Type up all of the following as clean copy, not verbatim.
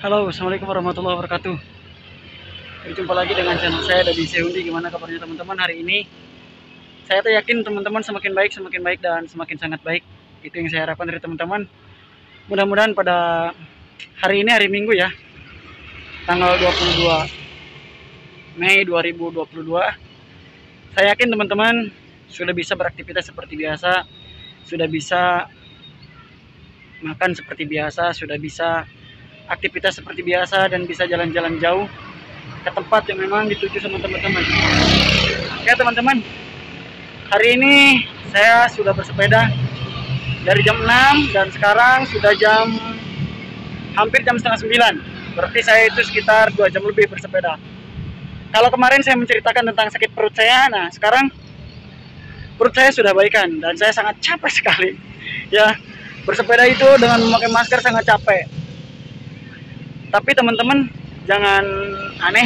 Halo, assalamualaikum warahmatullahi wabarakatuh. Berjumpa lagi dengan channel saya dari Seundi. Gimana kabarnya teman-teman hari ini? Saya yakin teman-teman semakin baik dan semakin sangat baik. Itu yang saya harapkan dari teman-teman. Mudah-mudahan pada hari ini, hari Minggu ya, tanggal 22 Mei 2022, saya yakin teman-teman sudah bisa beraktivitas seperti biasa, sudah bisa makan seperti biasa, sudah bisa aktivitas seperti biasa, dan bisa jalan-jalan jauh ke tempat yang memang dituju sama teman-teman. Oke teman-teman, hari ini saya sudah bersepeda dari jam 6 dan sekarang sudah hampir jam setengah 9. Berarti saya itu sekitar 2 jam lebih bersepeda. Kalau kemarin saya menceritakan tentang sakit perut saya, nah sekarang perut saya sudah baikan dan saya sangat capek sekali. Ya, bersepeda itu dengan memakai masker sangat capek. Tapi teman-teman jangan aneh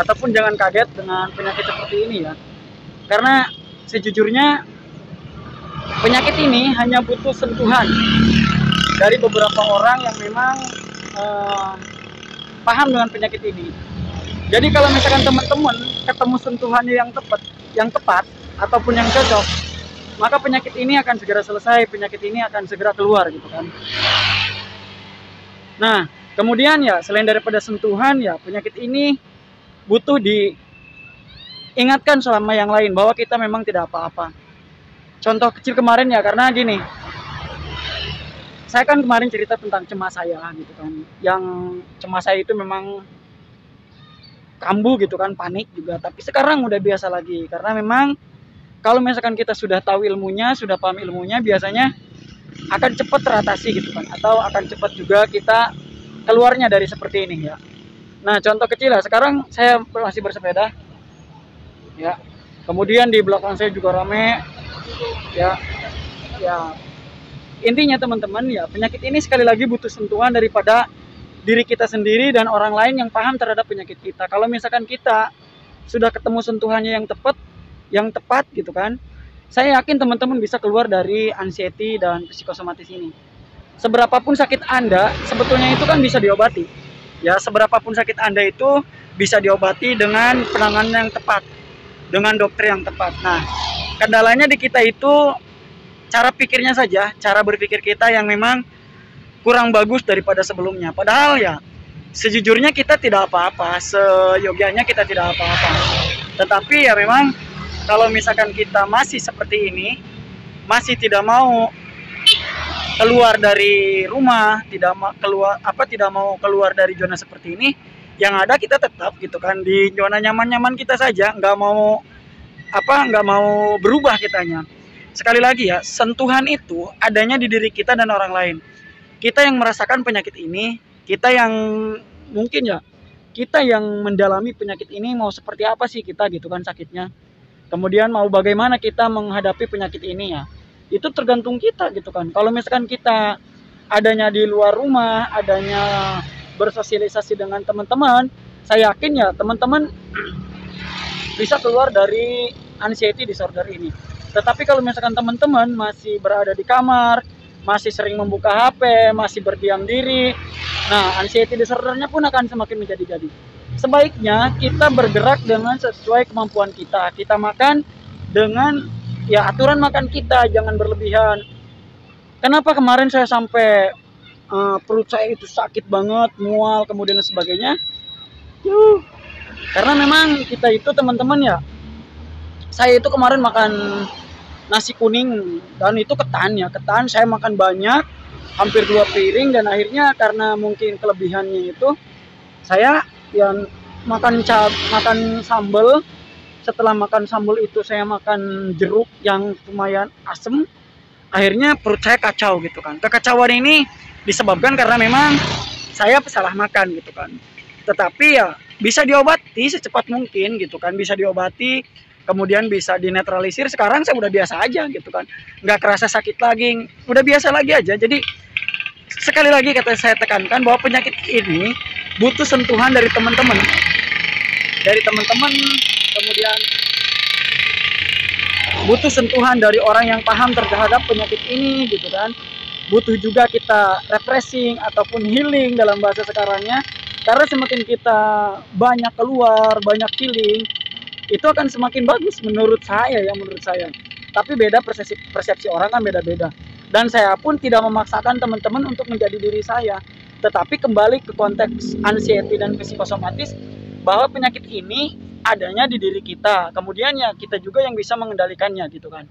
ataupun jangan kaget dengan penyakit seperti ini ya. Karena sejujurnya penyakit ini hanya butuh sentuhan dari beberapa orang yang memang paham dengan penyakit ini. Jadi kalau misalkan teman-teman ketemu sentuhannya yang tepat ataupun yang cocok, maka penyakit ini akan segera selesai, penyakit ini akan segera keluar gitu kan. Nah, kemudian ya selain daripada sentuhan ya, penyakit ini butuh diingatkan selama yang lain bahwa kita memang tidak apa-apa. Contoh kecil kemarin ya, karena gini, saya kan kemarin cerita tentang cemas saya gitu kan. Yang cemas saya itu memang kambuh gitu kan, panik juga. Tapi sekarang udah biasa lagi, karena memang kalau misalkan kita sudah tahu ilmunya, sudah paham ilmunya, biasanya akan cepat teratasi gitu kan, atau akan cepat juga kita keluarnya dari seperti ini ya. Nah contoh kecil lah, sekarang saya masih bersepeda ya, kemudian di belakang saya juga rame ya. Intinya teman-teman ya, penyakit ini sekali lagi butuh sentuhan daripada diri kita sendiri dan orang lain yang paham terhadap penyakit kita. Kalau misalkan kita sudah ketemu sentuhannya yang tepat gitu kan, saya yakin teman-teman bisa keluar dari anxiety dan psikosomatis ini. Seberapapun sakit Anda, sebetulnya itu kan bisa diobati. Ya, seberapapun sakit Anda itu bisa diobati dengan penanganan yang tepat, dengan dokter yang tepat. Nah, kendalanya di kita itu cara pikirnya saja, cara berpikir kita yang memang kurang bagus daripada sebelumnya. Padahal ya, sejujurnya kita tidak apa-apa, seyogianya kita tidak apa-apa. Tetapi ya memang kalau misalkan kita masih seperti ini, masih tidak mau keluar dari rumah, tidak mau keluar dari zona seperti ini, yang ada kita tetap gitu kan di zona nyaman-nyaman kita saja, nggak mau berubah kitanya. Sekali lagi ya, sentuhan itu adanya di diri kita dan orang lain. Kita yang merasakan penyakit ini, kita yang mungkin ya, kita yang mendalami penyakit ini, mau seperti apa sih kita gitu kan sakitnya. Kemudian mau bagaimana kita menghadapi penyakit ini ya, itu tergantung kita gitu kan. Kalau misalkan kita adanya di luar rumah, adanya bersosialisasi dengan teman-teman, saya yakin ya teman-teman bisa keluar dari anxiety disorder ini. Tetapi kalau misalkan teman-teman masih berada di kamar, masih sering membuka HP, masih berdiam diri, nah anxiety disordernya pun akan semakin menjadi-jadi. Sebaiknya kita bergerak dengan sesuai kemampuan kita. Kita makan dengan ya aturan makan kita, jangan berlebihan. Kenapa kemarin saya sampai perut saya itu sakit banget, mual, kemudian sebagainya? Karena memang kita itu teman-teman ya, saya itu kemarin makan nasi kuning dan itu ketan saya makan banyak, hampir 2 piring, dan akhirnya karena mungkin kelebihannya itu saya yang makan sambal. Setelah makan sambal itu saya makan jeruk yang lumayan asem. Akhirnya perut saya kacau gitu kan. Kekacauan ini disebabkan karena memang saya salah makan gitu kan. Tetapi ya bisa diobati secepat mungkin gitu kan. Bisa diobati, kemudian bisa dinetralisir. Sekarang saya udah biasa aja gitu kan. Nggak kerasa sakit lagi, udah biasa lagi aja. Jadi sekali lagi kata saya tekankan bahwa penyakit ini butuh sentuhan dari teman-teman. Kemudian butuh sentuhan dari orang yang paham terhadap penyakit ini gitu kan. butuh juga kita refreshing ataupun healing dalam bahasa sekarangnya. Karena semakin kita banyak keluar, banyak healing, itu akan semakin bagus menurut saya ya, menurut saya. Tapi beda persepsi orang kan beda-beda. Dan saya pun tidak memaksakan teman-teman untuk menjadi diri saya. Tetapi kembali ke konteks anxiety dan psikosomatis, bahwa penyakit ini adanya di diri kita. Kemudian ya kita juga yang bisa mengendalikannya gitu kan.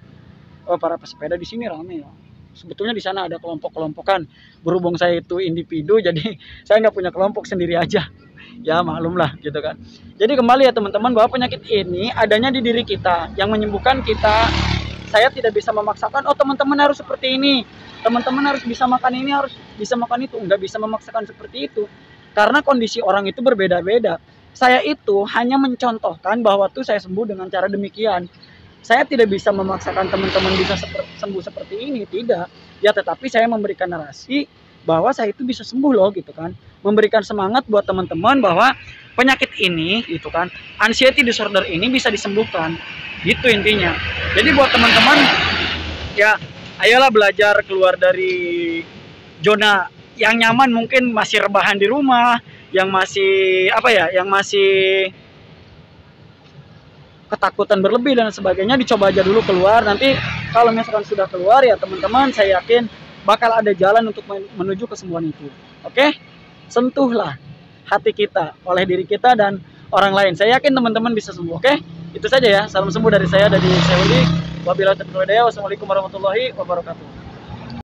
Oh, para pesepeda di sini rame ya. Sebetulnya di sana ada kelompok-kelompokan. Berhubung saya itu individu, jadi saya nggak punya kelompok, sendiri aja. Ya maklum lah gitu kan. Jadi kembali ya teman-teman, bahwa penyakit ini adanya di diri kita, yang menyembuhkan kita. Saya tidak bisa memaksakan, oh teman-teman harus seperti ini, teman-teman harus bisa makan ini, harus bisa makan itu. Nggak bisa memaksakan seperti itu. Karena kondisi orang itu berbeda-beda. Saya itu hanya mencontohkan bahwa tuh saya sembuh dengan cara demikian. Saya tidak bisa memaksakan teman-teman bisa sembuh seperti ini, tidak. Ya tetapi saya memberikan narasi bahwa saya itu bisa sembuh loh gitu kan. Memberikan semangat buat teman-teman bahwa penyakit ini gitu kan, anxiety disorder ini bisa disembuhkan. Gitu intinya. Jadi buat teman-teman ya, ayolah belajar keluar dari zona yang nyaman, mungkin masih rebahan di rumah, yang masih apa ya, yang masih ketakutan berlebih dan sebagainya, dicoba aja dulu keluar. Nanti kalau misalkan sudah keluar ya teman-teman, saya yakin bakal ada jalan untuk menuju kesembuhan itu. Oke? Sentuhlah hati kita oleh diri kita dan orang lain. Saya yakin teman-teman bisa sembuh. Oke? Itu saja ya. Salam sembuh dari saya, dari Seundi. Wabillahi taufiq wal hidayah. Wassalamualaikum warahmatullahi wabarakatuh.